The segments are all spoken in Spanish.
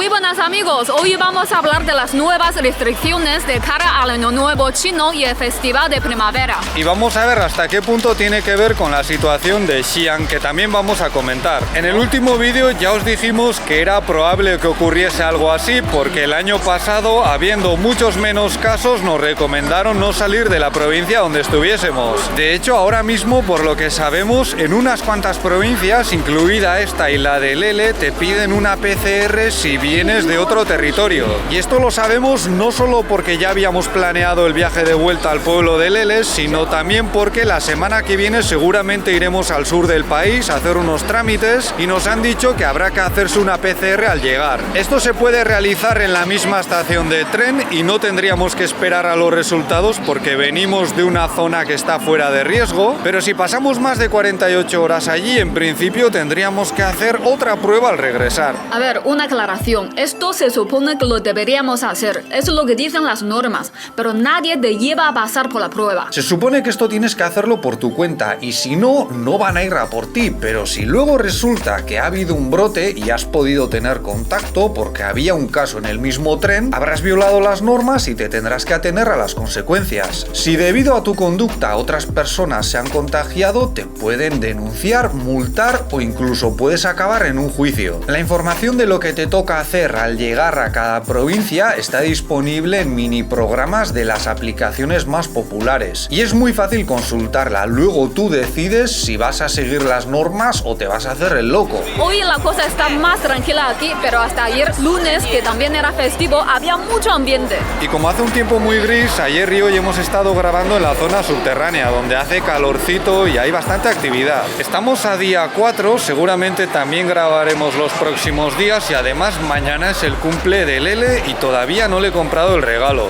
Muy buenas amigos, hoy vamos a hablar de las nuevas restricciones de cara al Año Nuevo Chino y el Festival de Primavera. Y vamos a ver hasta qué punto tiene que ver con la situación de Xi'an, que también vamos a comentar. En el último vídeo ya os dijimos que era probable que ocurriese algo así, porque el año pasado, habiendo muchos menos casos, nos recomendaron no salir de la provincia donde estuviésemos. De hecho, ahora mismo, por lo que sabemos, en unas cuantas provincias, incluida esta y la de Lele, te piden una PCR si vienes de otro territorio. Y esto lo sabemos no solo porque ya habíamos planeado el viaje de vuelta al pueblo de Lele, sino también porque la semana que viene seguramente iremos al sur del país a hacer unos trámites y nos han dicho que habrá que hacerse una PCR al llegar. Esto se puede realizar en la misma estación de tren y no tendríamos que esperar a los resultados porque venimos de una zona que está fuera de riesgo, pero si pasamos más de 48 horas allí, en principio tendríamos que hacer otra prueba al regresar. A ver, una aclaración. Esto se supone que lo deberíamos hacer. Es lo que dicen las normas, pero nadie te lleva a pasar por la prueba. Se supone que esto tienes que hacerlo por tu cuenta y si no, no van a ir a por ti, pero si luego resulta que ha habido un brote y has podido tener contacto porque había un caso en el mismo tren, habrás violado las normas y te tendrás que atener a las consecuencias. Si debido a tu conducta otras personas se han contagiado, te pueden denunciar, multar o incluso puedes acabar en un juicio. La información de lo que te toca hacer al llegar a cada provincia está disponible en mini programas de las aplicaciones más populares y es muy fácil consultarla. Luego tú decides si vas a seguir las normas o te vas a hacer el loco. Hoy la cosa está más tranquila aquí, pero hasta ayer lunes, que también era festivo, había mucho ambiente. Y como hace un tiempo muy gris, ayer y hoy hemos estado grabando en la zona subterránea donde hace calorcito y hay bastante actividad. Estamos a día 4, seguramente también grabaremos los próximos días y además mañana es el cumple de Lele y todavía no le he comprado el regalo.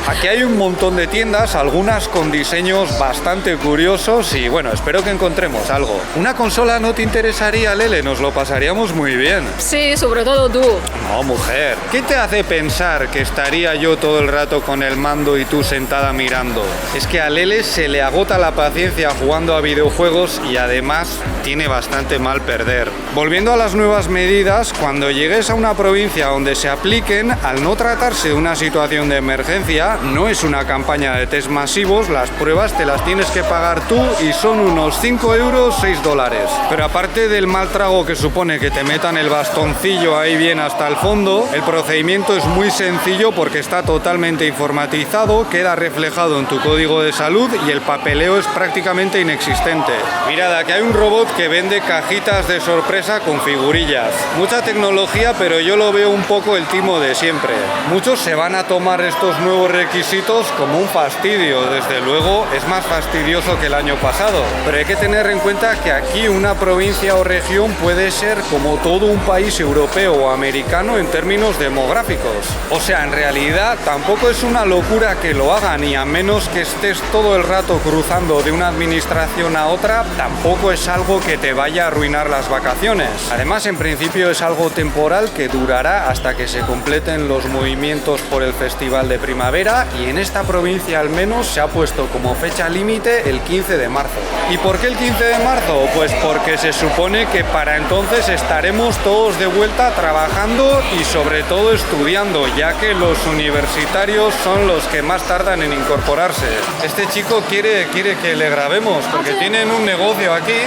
Aquí hay un montón de tiendas, algunas con diseños bastante curiosos y bueno, espero que encontremos algo. ¿Una consola no te interesaría, Lele? Nos lo pasaríamos muy bien. Sí, sobre todo tú. No, mujer. ¿Qué te hace pensar que estaría yo todo el rato con el mando y tú sentada mirando? Es que a Lele se le agota la paciencia jugando a videojuegos y además tiene bastante mal perder. Volviendo a las nuevas medidas, cuando llegues a una provincia donde se apliquen, al no tratarse de una situación de emergencia, no es una campaña de test masivos, las pruebas te las tienes que pagar tú y son unos 5 euros, 6 dólares. Pero aparte del mal trago que supone que te metan el bastoncillo ahí bien hasta el fondo, el procedimiento es muy sencillo porque está totalmente informatizado, queda reflejado en tu código de salud y el papeleo es prácticamente inexistente. Mirad, aquí hay un robot que vende cajitas de sorpresa con figurillas. Mucha tecnología, pero yo lo veo un poco el timo de siempre. Muchos se van a tomar estos nuevos requisitos como un fastidio, desde luego es más fastidioso que el año pasado, pero hay que tener en cuenta que aquí una provincia o región puede ser como todo un país europeo o americano en términos demográficos. O sea, en realidad tampoco es una locura que lo hagan y a menos que estés todo el rato cruzando de una administración a otra, tampoco es algo que te vaya a arruinar las vacaciones. Además, en principio es algo temporal que durará hasta que se completen los movimientos por el Festival de Primavera y en esta provincia al menos se ha puesto como fecha límite el 15 de marzo. ¿Y por qué el 15 de marzo? Pues porque se supone que para entonces estaremos todos de vuelta trabajando y sobre todo estudiando, ya que los universitarios son los que más tardan en incorporarse. Este chico quiere que le grabemos porque tienen un negocio aquí.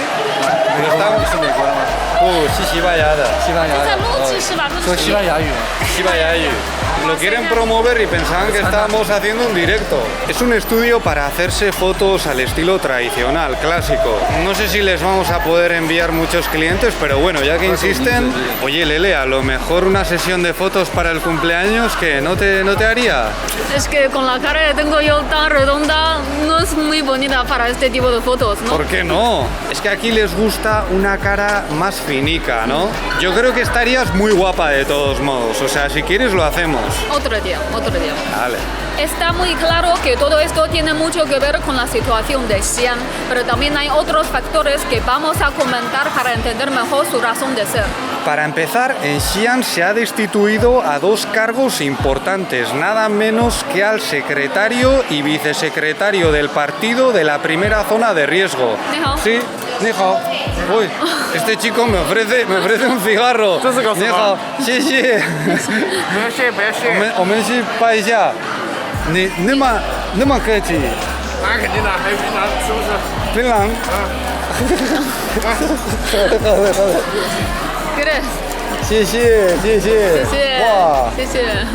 Lo quieren promover y pensaban que estábamos haciendo un directo. Es un estudio para hacerse fotos al estilo tradicional, clásico. No sé si les vamos a poder enviar muchos clientes, pero bueno, ya que insisten, oye Lele, a lo mejor una sesión de fotos para el cumpleaños, ¿que no te haría? Es que con la cara que tengo yo tan redonda no es muy bonita para este tipo de fotos, ¿no? ¿Por qué no? Es que aquí les gusta una cara más finica, ¿no? Yo creo que estarías muy guapa de todos modos, o sea, si quieres lo hacemos. Otro día. Vale. Está muy claro que todo esto tiene mucho que ver con la situación de Xi'an, pero también hay otros factores que vamos a comentar para entender mejor su razón de ser. Para empezar, en Xi'an se ha destituido a dos cargos importantes, nada menos que al secretario y vicesecretario del partido de la primera zona de riesgo. Ni hao. Sí, Ni hao. Uy, este chico me ofrece un cigarro. ¿Esto es cosa Ni hao. Sí, sí. 不要谢，不要谢。我们去拍一下。你那么客气。那肯定的，还有槟榔，是不是？槟榔。喝。 ¿Quieres? 谢谢，谢谢。谢谢。哇，谢谢。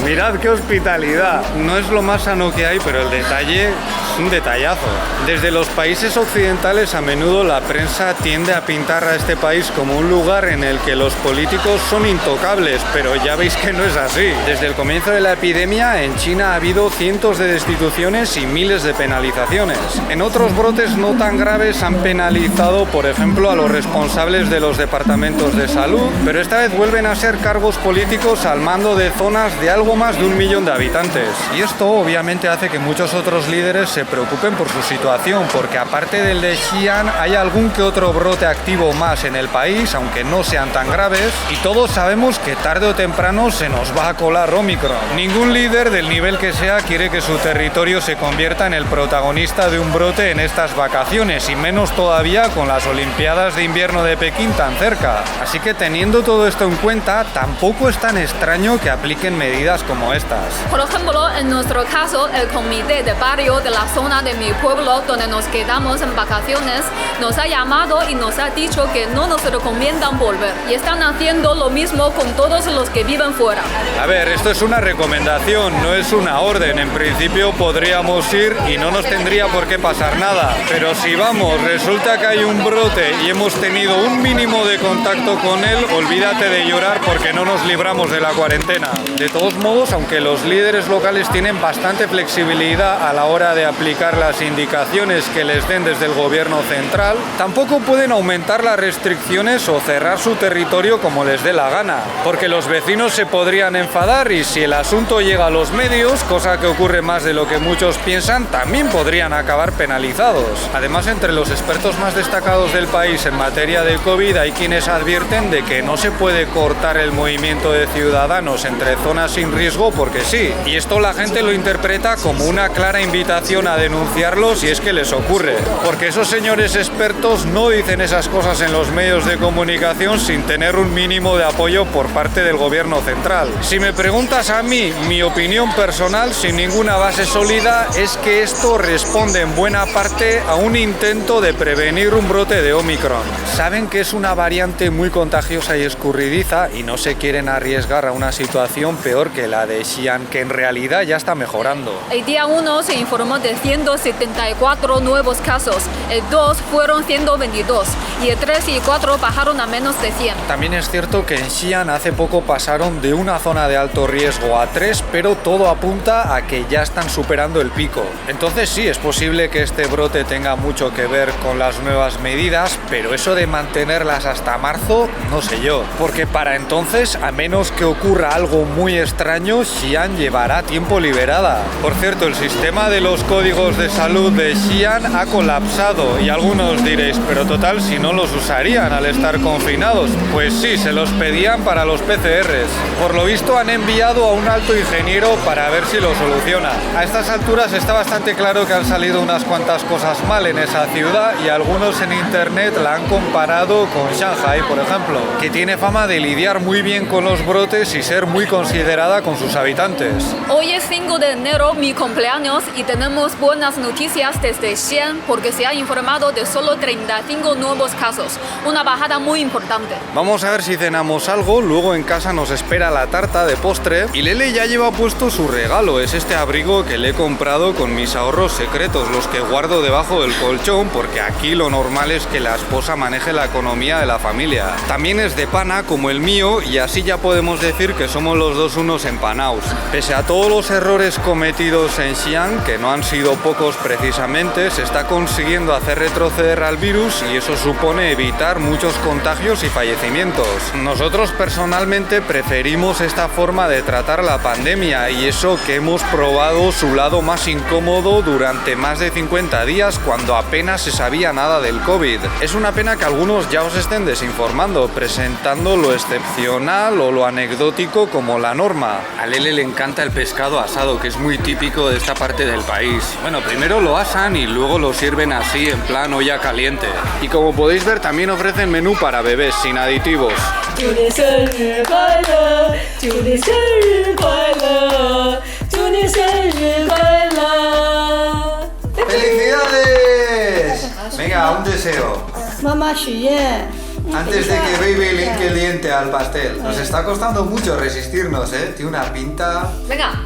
Mirad qué hospitalidad. No es lo más sano que hay, pero el detalle es un detallazo. Desde los países occidentales a menudo la prensa tiende a pintar a este país como un lugar en el que los políticos son intocables, pero ya veis que no es así. Desde el comienzo de la epidemia en China ha habido cientos de destituciones y miles de penalizaciones. En otros brotes no tan graves han penalizado, por ejemplo, a los responsables de los departamentos de salud, pero esta vez vuelven a ser cargos políticos al mando de zonas de algo más de 1 millón de habitantes. Y esto obviamente hace que muchos otros líderes se preocupen por su situación, porque aparte del de Xi'an hay algún que otro brote activo más en el país, aunque no sean tan graves, y todos sabemos que tarde o temprano se nos va a colar Omicron. Ningún líder del nivel que sea quiere que su territorio se convierta en el protagonista de un brote en estas vacaciones, y menos todavía con las Olimpiadas de invierno de Pekín tan cerca. Así que teniendo todo esto en cuenta, tampoco es tan extraño que apliquen medidas como estas. Por ejemplo, en nuestro caso, el comité de barrio de la zona de mi pueblo donde nos quedamos en vacaciones nos ha llamado y nos ha dicho que no nos recomiendan volver y están haciendo lo mismo con todos los que viven fuera. A ver, esto es una recomendación, no es una orden. En principio podríamos ir y no nos tendría por qué pasar nada, pero si vamos, resulta que hay un brote y hemos tenido un mínimo de contacto con él, olvídate de llorar porque no nos libramos de la cuarentena. De todos modos, aunque los líderes locales tienen bastante flexibilidad a la hora de aplicar las indicaciones que les den desde el gobierno central, tampoco pueden aumentar las restricciones o cerrar su territorio como les dé la gana, porque los vecinos se podrían enfadar y si el asunto llega a los medios, cosa que ocurre más de lo que muchos piensan, también podrían acabar penalizados. Además, entre los expertos más destacados del país en materia de COVID hay quienes advierten de que no se puede cortar el movimiento de ciudadanos entre zonas sin riesgo porque sí, y esto la gente lo interpreta como una clara invitación a denunciarlo si es que les ocurre, porque esos señores expertos no dicen esas cosas en los medios de comunicación sin tener un mínimo de apoyo por parte del gobierno central. Si me preguntas a mí, mi opinión personal, sin ninguna base sólida, es que esto responde en buena parte a un intento de prevenir un brote de Omicron. Saben que es una variante muy contagiosa y escurridiza y no se quieren arriesgar a una situación peor que la de Xi'an, que en realidad ya está mejorando. El día 1 se informó de 174 nuevos casos, el 2 fueron 122 y el 3 y 4 bajaron a menos de 100. También es cierto que en Xi'an hace poco pasaron de una zona de alto riesgo a 3, pero todo apunta a que ya están superando el pico. Entonces sí, es posible que este brote tenga mucho que ver con las nuevas medidas, pero eso de mantenerlas hasta marzo, no sé yo, porque para entonces, a menos que ocurra algo muy extraño, Xi'an llevará tiempo liberada. Por cierto, el sistema de los códigos de salud de Xi'an ha colapsado y algunos diréis, pero total, si no los usarían al estar confinados. Pues sí, se los pedían para los PCRs. Por lo visto han enviado a un alto ingeniero para ver si lo soluciona. A estas alturas está bastante claro que han salido unas cuantas cosas mal en esa ciudad y algunos en internet la han comparado con Shanghai, por ejemplo, que tiene fama de lidiar muy bien con los brotes y ser muy considerada con sus habitantes. Hoy es 5 de enero, mi cumpleaños, y tenemos buenas noticias desde Xi'an porque se ha informado de solo 35 nuevos casos, una bajada muy importante. Vamos a ver si cenamos algo, luego en casa nos espera la tarta de postre y Lele ya lleva puesto su regalo, es este abrigo que le he comprado con mis ahorros secretos, los que guardo debajo del colchón porque aquí lo normal es que la esposa maneje la economía de la familia. También es de pana como el mío y así ya podemos decir que somos los dos unos empanaos. Pese a todos los errores cometidos en Xi'an, que no han sido pocos precisamente, se está consiguiendo hacer retroceder al virus y eso supone supone evitar muchos contagios y fallecimientos. Nosotros personalmente preferimos esta forma de tratar la pandemia y eso que hemos probado su lado más incómodo durante más de 50 días cuando apenas se sabía nada del COVID. Es una pena que algunos ya os estén desinformando, presentando lo excepcional o lo anecdótico como la norma. A Lele le encanta el pescado asado, que es muy típico de esta parte del país. Bueno, primero lo asan y luego lo sirven así en plan olla caliente. Y como podéis ver, también ofrecen menú para bebés sin aditivos. 祝你生日快乐，祝你生日快乐，祝你生日快乐。 ¡Felicidades! Venga, un deseo. 妈妈许愿。 Antes de que Baby le hinque el diente al pastel. Nos está costando mucho resistirnos, ¿eh? Tiene una pinta... Venga.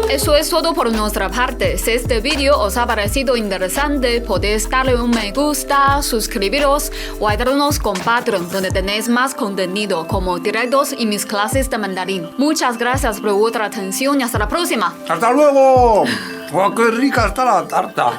Eso es todo por nuestra parte. Si este vídeo os ha parecido interesante, podéis darle un me gusta, suscribiros o ayudarnos con Patreon, donde tenéis más contenido como directos y mis clases de mandarín. Muchas gracias por vuestra atención y hasta la próxima. ¡Hasta luego! ¡Oh, qué rica está la tarta!